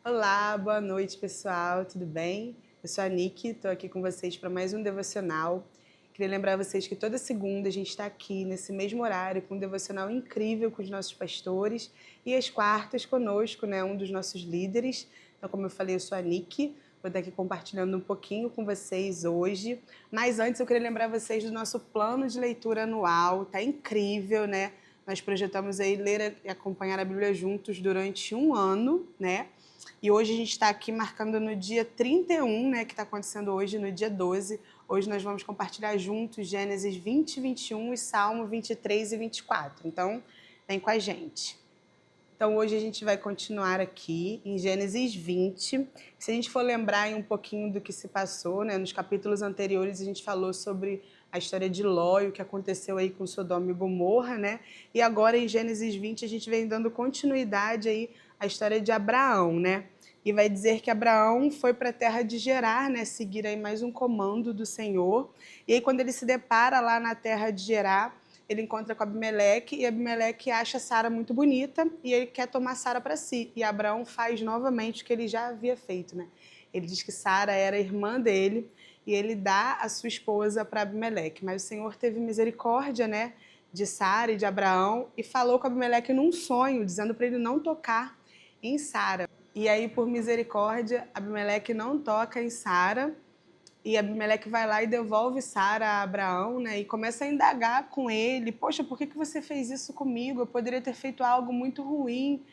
Olá, boa noite, pessoal, tudo bem? Eu sou a Nick, estou aqui com vocês para mais um devocional. Queria lembrar vocês que toda segunda a gente está aqui nesse mesmo horário com um devocional incrível com os nossos pastores e às quartas conosco, né, um dos nossos líderes. Então, como eu falei, eu sou a Nick, vou estar aqui compartilhando um pouquinho com vocês hoje. Mas antes eu queria lembrar vocês do nosso plano de leitura anual, tá incrível, né? Nós projetamos aí ler e acompanhar a Bíblia juntos durante um ano, né? E hoje a gente está aqui marcando no dia 31, né, que está acontecendo hoje, no dia 12. Hoje nós vamos compartilhar juntos Gênesis 20, 21 e Salmo 23 e 24. Então, vem com a gente. Então, hoje a gente vai continuar aqui em Gênesis 20. Se a gente for lembrar aí um pouquinho do que se passou, né, nos capítulos anteriores a gente falou sobre a história de Ló e o que aconteceu aí com Sodoma e Gomorra, né? E agora em Gênesis 20 a gente vem dando continuidade aí à história de Abraão, né? E vai dizer que Abraão foi para a terra de Gerar, né, seguir aí mais um comando do Senhor. E aí quando ele se depara lá na terra de Gerar, ele encontra com Abimeleque e Abimeleque acha Sara muito bonita e ele quer tomar Sara para si. E Abraão faz novamente o que ele já havia feito, né? Ele diz que Sara era irmã dele e ele dá a sua esposa para Abimeleque. Mas o Senhor teve misericórdia, né, de Sara e de Abraão e falou com Abimeleque num sonho, dizendo para ele não tocar em Sara. E aí, por misericórdia, Abimeleque não toca em Sara. E Abimeleque vai lá e devolve Sara a Abraão, né? E começa a indagar com ele. Poxa, por que você fez isso comigo? Eu poderia ter feito algo muito ruim.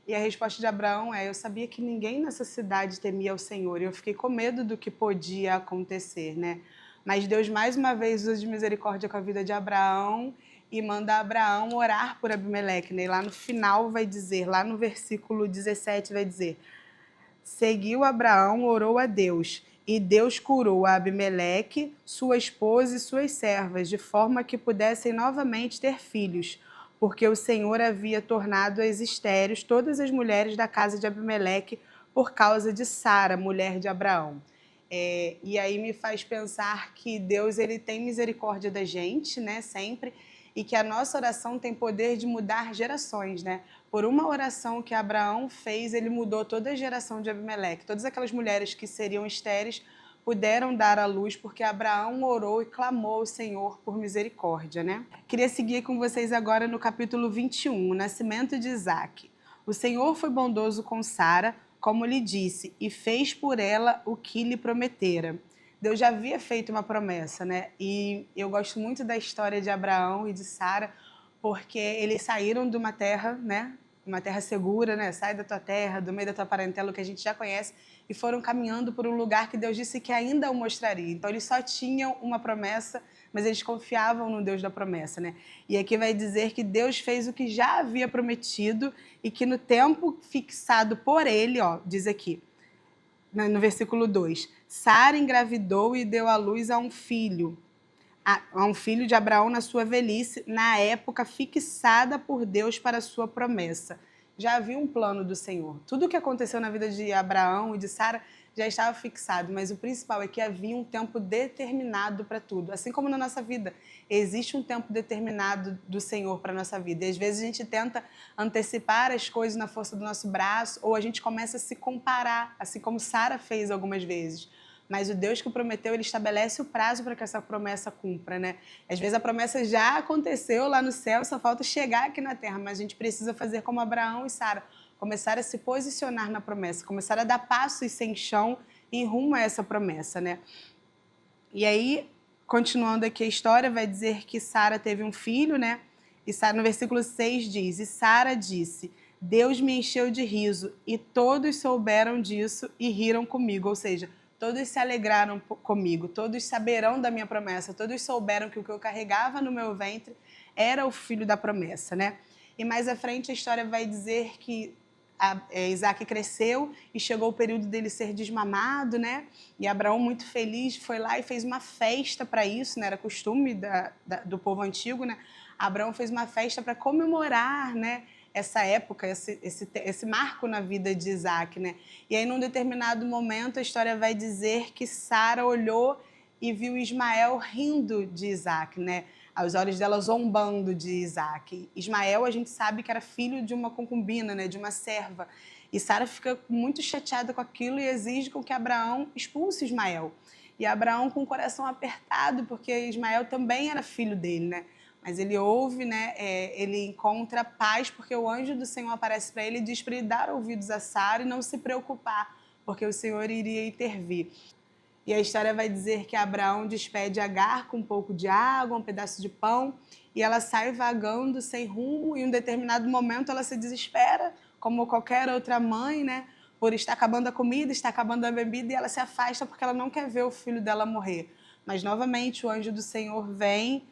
E a resposta de Abraão é: eu sabia que ninguém nessa cidade temia o Senhor. E eu fiquei com medo do que podia acontecer, né? Mas Deus, mais uma vez, usa de misericórdia com a vida de Abraão e manda Abraão orar por Abimeleque, né? E lá no final vai dizer, lá no versículo 17 vai dizer: seguiu Abraão, orou a Deus, e Deus curou a Abimeleque, sua esposa e suas servas, de forma que pudessem novamente ter filhos, porque o Senhor havia tornado-as estéreis todas as mulheres da casa de Abimeleque por causa de Sara, mulher de Abraão. E aí me faz pensar que Deus ele tem misericórdia da gente, né, sempre, e que a nossa oração tem poder de mudar gerações, né? Por uma oração que Abraão fez, ele mudou toda a geração de Abimeleque. Todas aquelas mulheres que seriam estéreis puderam dar à luz porque Abraão orou e clamou ao Senhor por misericórdia, né? Queria seguir com vocês agora no capítulo 21, o nascimento de Isaque. O Senhor foi bondoso com Sara, como lhe disse, e fez por ela o que lhe prometera. Deus já havia feito uma promessa, né? E eu gosto muito da história de Abraão e de Sara, porque eles saíram de uma terra, né? Uma terra segura, né? Sai da tua terra, do meio da tua parentela, que a gente já conhece, e foram caminhando por um lugar que Deus disse que ainda o mostraria. Então eles só tinham uma promessa, mas eles confiavam no Deus da promessa, né? E aqui vai dizer que Deus fez o que já havia prometido e que no tempo fixado por ele, ó, diz aqui, no versículo 2, Sara engravidou e deu à luz a um filho de Abraão na sua velhice, na época fixada por Deus para a sua promessa. Já havia um plano do Senhor. Tudo o que aconteceu na vida de Abraão e de Sara já estava fixado, mas o principal é que havia um tempo determinado para tudo. Assim como na nossa vida, existe um tempo determinado do Senhor para a nossa vida. E às vezes a gente tenta antecipar as coisas na força do nosso braço, ou a gente começa a se comparar, assim como Sara fez algumas vezes. Mas o Deus que prometeu, ele estabelece o prazo para que essa promessa cumpra, né? Às vezes a promessa já aconteceu lá no céu, só falta chegar aqui na terra, mas a gente precisa fazer como Abraão e Sara, começar a se posicionar na promessa, começar a dar passos sem chão em rumo a essa promessa, né? E aí, continuando aqui a história, vai dizer que Sara teve um filho, né? E Sara, no versículo 6 diz, e Sara disse, Deus me encheu de riso, e todos souberam disso e riram comigo, ou seja, todos se alegraram comigo, todos saberão da minha promessa, todos souberam que o que eu carregava no meu ventre era o filho da promessa, né? E mais à frente a história vai dizer que Isaac cresceu e chegou o período dele ser desmamado, né? E Abraão, muito feliz, foi lá e fez uma festa para isso, né? Era costume do povo antigo, né? Abraão fez uma festa para comemorar, né? Essa época, esse marco na vida de Isaac, né? E aí, num determinado momento, a história vai dizer que Sara olhou e viu Ismael rindo de Isaac, né? Aos olhos dela zombando de Isaac. Ismael, a gente sabe que era filho de uma concubina, né? De uma serva. E Sara fica muito chateada com aquilo e exige com que Abraão expulse Ismael. E Abraão com o coração apertado, porque Ismael também era filho dele, né? Mas ele ouve, né? Ele encontra paz, porque o anjo do Senhor aparece para ele e diz para ele dar ouvidos a Sara e não se preocupar, porque o Senhor iria intervir. E a história vai dizer que Abraão despede Agar com um pouco de água, um pedaço de pão, e ela sai vagando sem rumo, e em um determinado momento ela se desespera, como qualquer outra mãe, né? Por estar acabando a comida, está acabando a bebida, e ela se afasta porque ela não quer ver o filho dela morrer. Mas, novamente, o anjo do Senhor vem,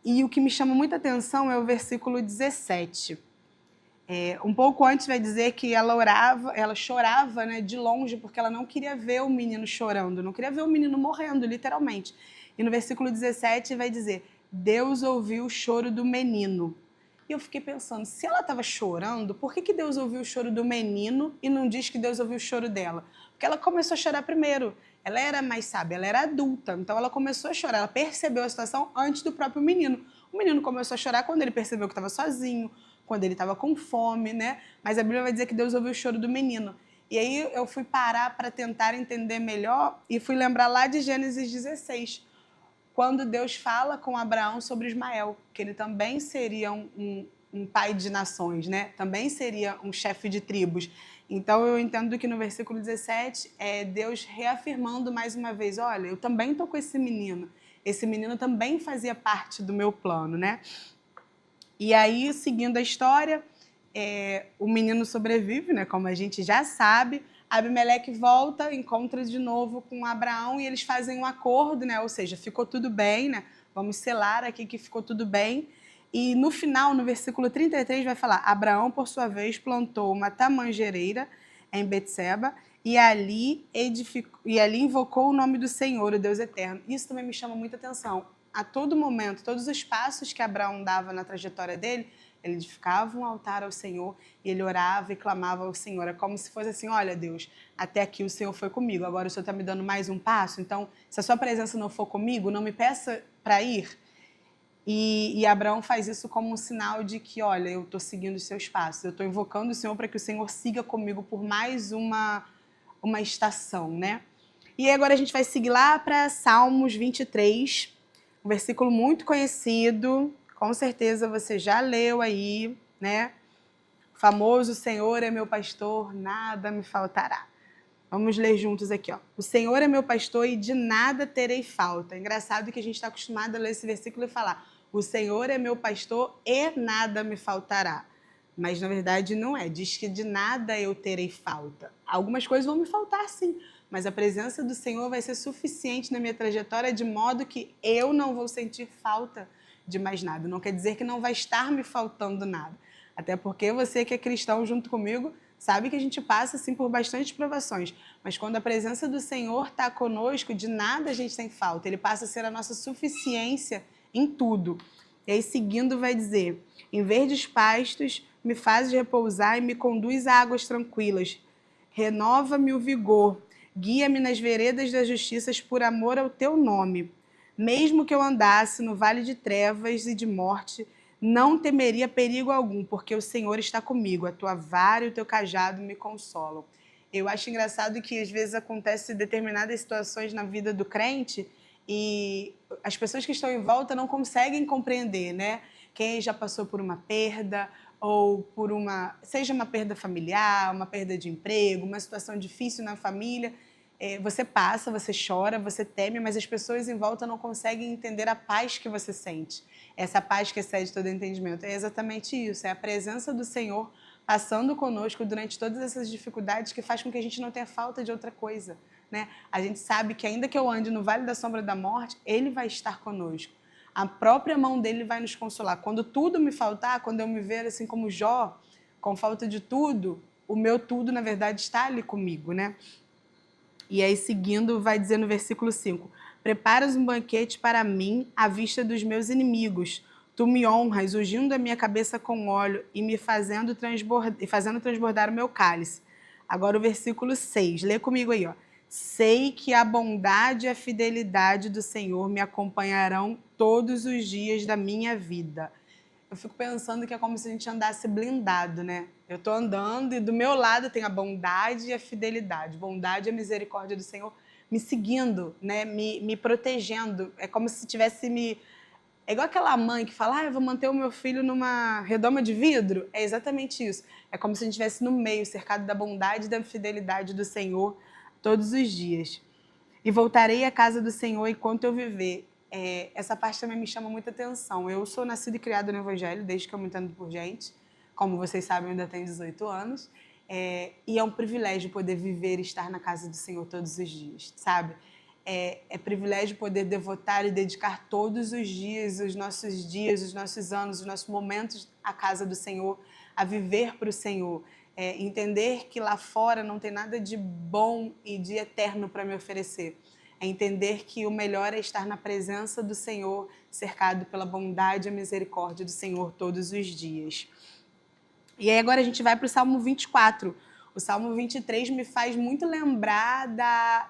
e o que me chama muita atenção é o versículo 17. Um pouco antes vai dizer que ela chorava, né, de longe, porque ela não queria ver o menino chorando, não queria ver o menino morrendo, literalmente. E no versículo 17 vai dizer, Deus ouviu o choro do menino. E eu fiquei pensando, se ela estava chorando, por que Deus ouviu o choro do menino e não diz que Deus ouviu o choro dela? Porque ela começou a chorar primeiro. Ela era mais sábia, ela era adulta, então ela começou a chorar, ela percebeu a situação antes do próprio menino. O menino começou a chorar quando ele percebeu que estava sozinho, quando ele estava com fome, né? Mas a Bíblia vai dizer que Deus ouviu o choro do menino. E aí eu fui parar para tentar entender melhor e fui lembrar lá de Gênesis 16, quando Deus fala com Abraão sobre Ismael, que ele também seria um pai de nações, né? Também seria um chefe de tribos. Então eu entendo que no versículo 17 é Deus reafirmando mais uma vez, olha, eu também estou com esse menino também fazia parte do meu plano, né? E aí, seguindo a história, o menino sobrevive, né? Como a gente já sabe. Abimeleque volta, encontra de novo com Abraão e eles fazem um acordo, né? Ou seja, ficou tudo bem, né? Vamos selar aqui que ficou tudo bem. E no final, no versículo 33, vai falar: Abraão, por sua vez, plantou uma tamangereira em Betseba e ali invocou o nome do Senhor, o Deus eterno. Isso também me chama muita atenção. A todo momento, todos os passos que Abraão dava na trajetória dele, ele edificava um altar ao Senhor e ele orava e clamava ao Senhor. É como se fosse assim, olha Deus, até aqui o Senhor foi comigo, agora o Senhor está me dando mais um passo, então se a sua presença não for comigo, não me peça para ir. E Abraão faz isso como um sinal de que, olha, eu estou seguindo os seus passos, eu estou invocando o Senhor para que o Senhor siga comigo por mais uma estação, né? E agora a gente vai seguir lá para Salmos 23, um versículo muito conhecido, com certeza você já leu aí, né? O famoso Senhor é meu pastor, nada me faltará. Vamos ler juntos aqui, ó. O Senhor é meu pastor e de nada terei falta. É engraçado que a gente está acostumado a ler esse versículo e falar: o Senhor é meu pastor e nada me faltará. Mas na verdade não é. Diz que de nada eu terei falta. Algumas coisas vão me faltar, sim. Mas a presença do Senhor vai ser suficiente na minha trajetória de modo que eu não vou sentir falta de mais nada. Não quer dizer que não vai estar me faltando nada. Até porque você que é cristão junto comigo sabe que a gente passa assim por bastante provações. Mas quando a presença do Senhor está conosco, de nada a gente tem falta. Ele passa a ser a nossa suficiência em tudo. E aí seguindo vai dizer: em verdes pastos me fazes repousar e me conduz a águas tranquilas. Renova-me o vigor. Guia-me nas veredas das justiças por amor ao teu nome. Mesmo que eu andasse no vale de trevas e de morte, não temeria perigo algum, porque o Senhor está comigo. A tua vara e o teu cajado me consolam. Eu acho engraçado que às vezes acontece determinadas situações na vida do crente e as pessoas que estão em volta não conseguem compreender, né? Quem já passou por uma perda ou por seja uma perda familiar, uma perda de emprego, uma situação difícil na família, você passa, você chora, você teme, mas as pessoas em volta não conseguem entender a paz que você sente. Essa paz que excede todo entendimento. É exatamente isso, é a presença do Senhor passando conosco durante todas essas dificuldades que faz com que a gente não tenha falta de outra coisa, né? A gente sabe que ainda que eu ande no vale da sombra da morte, Ele vai estar conosco. A própria mão dele vai nos consolar. Quando tudo me faltar, quando eu me ver assim como Jó, com falta de tudo, o meu tudo, na verdade, está ali comigo, né? E aí, seguindo, vai dizer no versículo 5, preparas um banquete para mim à vista dos meus inimigos. Tu me honras, ungindo a minha cabeça com óleo e me fazendo transbordar o meu cálice. Agora o versículo 6, lê comigo aí, ó. Sei que a bondade e a fidelidade do Senhor me acompanharão todos os dias da minha vida. eu fico pensando que é como se a gente andasse blindado, né? Eu tô andando e do meu lado tem a bondade e a fidelidade. Bondade e a misericórdia do Senhor me seguindo, né? Me protegendo. É como se tivesse me... É igual aquela mãe que fala, eu vou manter o meu filho numa redoma de vidro. É exatamente isso. É como se a gente estivesse no meio, cercado da bondade e da fidelidade do Senhor todos os dias. E voltarei à casa do Senhor enquanto eu viver. Essa parte também me chama muita atenção. Eu sou nascida e criada no Evangelho, desde que eu me entendo por gente. Como vocês sabem, eu ainda tenho 18 anos. E é um privilégio poder viver e estar na casa do Senhor todos os dias, sabe? É privilégio poder devotar e dedicar todos os dias, os nossos anos, os nossos momentos à casa do Senhor, a viver para o Senhor. Entender que lá fora não tem nada de bom e de eterno para me oferecer. É entender que o melhor é estar na presença do Senhor, cercado pela bondade e a misericórdia do Senhor todos os dias. E aí agora a gente vai para o Salmo 24. O Salmo 23 me faz muito lembrar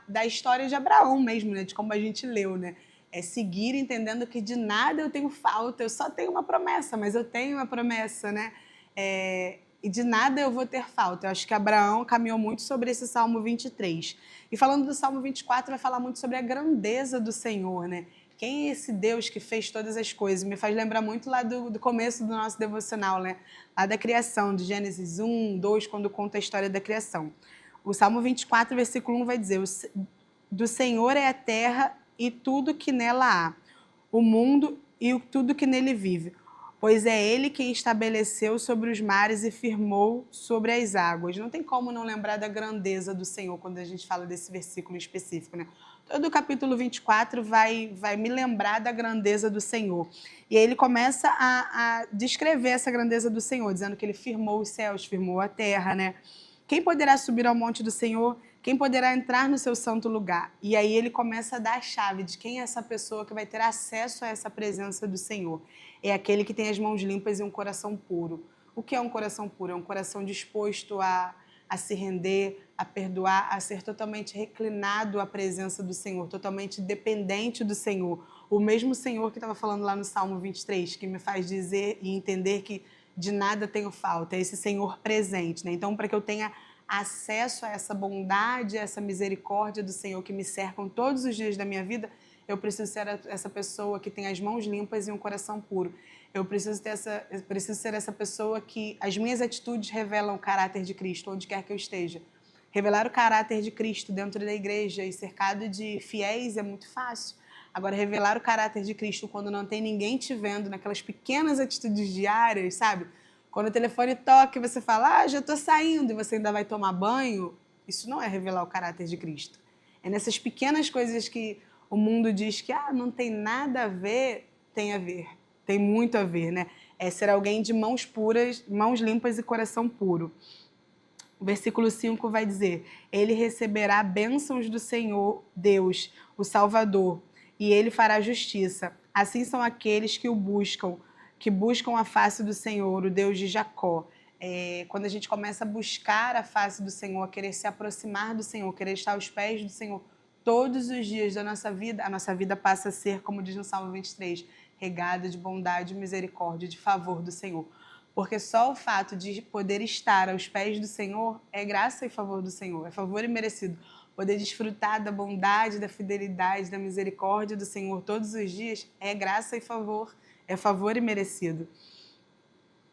da história de Abraão mesmo, né? De como a gente leu, né? É seguir entendendo que de nada eu tenho falta, eu só tenho uma promessa, mas eu tenho uma promessa, né? E de nada eu vou ter falta. Eu acho que Abraão caminhou muito sobre esse Salmo 23. E falando do Salmo 24, vai falar muito sobre a grandeza do Senhor, né? Quem é esse Deus que fez todas as coisas? Me faz lembrar muito lá do começo do nosso devocional, né? Lá da criação, de Gênesis 1, 2, quando conta a história da criação. O Salmo 24, versículo 1 vai dizer: do Senhor é a terra e tudo que nela há, o mundo e tudo que nele vive, pois é ele quem estabeleceu sobre os mares e firmou sobre as águas. Não tem como não lembrar da grandeza do Senhor quando a gente fala desse versículo específico, né? Todo o capítulo 24 vai me lembrar da grandeza do Senhor. E aí ele começa a descrever essa grandeza do Senhor, dizendo que ele firmou os céus, firmou a terra, né? Quem poderá subir ao monte do Senhor? Quem poderá entrar no seu santo lugar? E aí ele começa a dar a chave de quem é essa pessoa que vai ter acesso a essa presença do Senhor. É aquele que tem as mãos limpas e um coração puro. O que é um coração puro? É um coração disposto a se render, a perdoar, a ser totalmente reclinado à presença do Senhor, totalmente dependente do Senhor. O mesmo Senhor que estava falando lá no Salmo 23, que me faz dizer e entender que de nada tenho falta, é esse Senhor presente, né? Então, para que eu tenha acesso a essa bondade, a essa misericórdia do Senhor que me cercam todos os dias da minha vida, eu preciso ser essa pessoa que tem as mãos limpas e um coração puro. Eu preciso ser essa pessoa que as minhas atitudes revelam o caráter de Cristo, onde quer que eu esteja. Revelar o caráter de Cristo dentro da igreja e cercado de fiéis é muito fácil. Agora, revelar o caráter de Cristo quando não tem ninguém te vendo, naquelas pequenas atitudes diárias, sabe? Quando o telefone toca e você fala, já estou saindo, e você ainda vai tomar banho, isso não é revelar o caráter de Cristo. É nessas pequenas coisas que o mundo diz que não tem nada a ver, tem a ver. Tem muito a ver, né? É ser alguém de mãos puras, mãos limpas e coração puro. O versículo 5 vai dizer: ele receberá bênçãos do Senhor, Deus, o Salvador, e ele fará justiça. Assim são aqueles que buscam a face do Senhor, o Deus de Jacó. Quando a gente começa a buscar a face do Senhor, a querer se aproximar do Senhor, querer estar aos pés do Senhor, todos os dias da nossa vida, a nossa vida passa a ser, como diz no Salmo 23, regada de bondade, misericórdia, de favor do Senhor. Porque só o fato de poder estar aos pés do Senhor é graça e favor do Senhor, é favor e merecido. Poder desfrutar da bondade, da fidelidade, da misericórdia do Senhor todos os dias é graça e favor, é favor e merecido.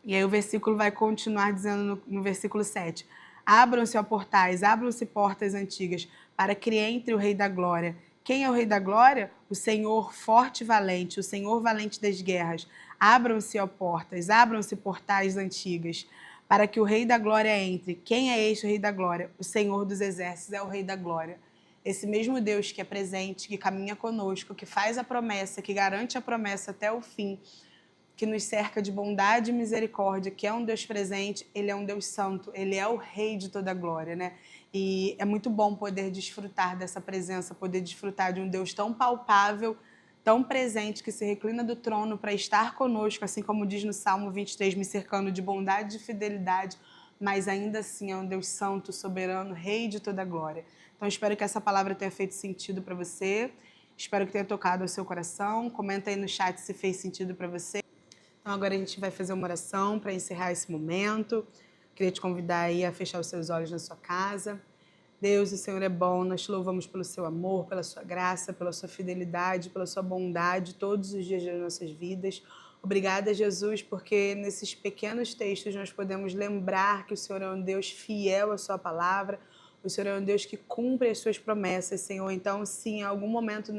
E aí o versículo vai continuar dizendo no versículo 7. Abram-se, ó portais, abram-se portas antigas, para que entre o Rei da Glória. Quem é o Rei da Glória? O Senhor forte e valente, o Senhor valente das guerras. Abram-se, ó portas, abram-se portais antigas, para que o Rei da Glória entre. Quem é este o Rei da Glória? O Senhor dos Exércitos é o Rei da Glória. Esse mesmo Deus que é presente, que caminha conosco, que faz a promessa, que garante a promessa até o fim, que nos cerca de bondade e misericórdia, que é um Deus presente, ele é um Deus santo, ele é o Rei de toda a glória, né? E é muito bom poder desfrutar dessa presença, poder desfrutar de um Deus tão palpável, tão presente, que se reclina do trono para estar conosco, assim como diz no Salmo 23, me cercando de bondade e fidelidade, mas ainda assim é um Deus santo, soberano, Rei de toda a glória. Então, espero que essa palavra tenha feito sentido para você, espero que tenha tocado o seu coração. Comenta aí no chat se fez sentido para você. Então agora a gente vai fazer uma oração para encerrar esse momento. Queria te convidar aí a fechar os seus olhos na sua casa. Deus, o Senhor é bom, nós te louvamos pelo seu amor, pela sua graça, pela sua fidelidade, pela sua bondade todos os dias das nossas vidas. Obrigada, Jesus, porque nesses pequenos textos nós podemos lembrar que o Senhor é um Deus fiel à sua palavra, o Senhor é um Deus que cumpre as suas promessas, Senhor. Então, se em algum momento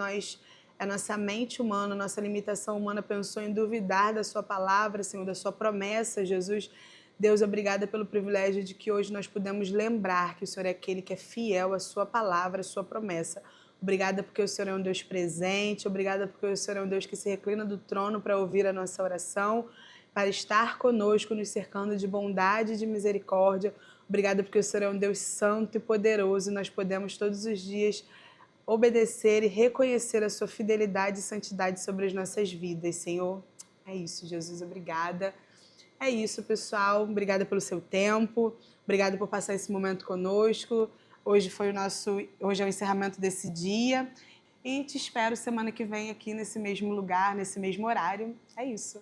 a nossa mente humana, a nossa limitação humana pensou em duvidar da sua palavra, Senhor, da sua promessa, Jesus, Deus, obrigada pelo privilégio de que hoje nós podemos lembrar que o Senhor é aquele que é fiel à sua palavra, à sua promessa. Obrigada porque o Senhor é um Deus presente, obrigada porque o Senhor é um Deus que se reclina do trono para ouvir a nossa oração, para estar conosco, nos cercando de bondade e de misericórdia. Obrigada porque o Senhor é um Deus santo e poderoso e nós podemos todos os dias obedecer e reconhecer a sua fidelidade e santidade sobre as nossas vidas, Senhor. É isso, Jesus, obrigada. É isso, pessoal. Obrigada pelo seu tempo. Obrigada por passar esse momento conosco. Hoje é o encerramento desse dia. E te espero semana que vem aqui nesse mesmo lugar, nesse mesmo horário. É isso.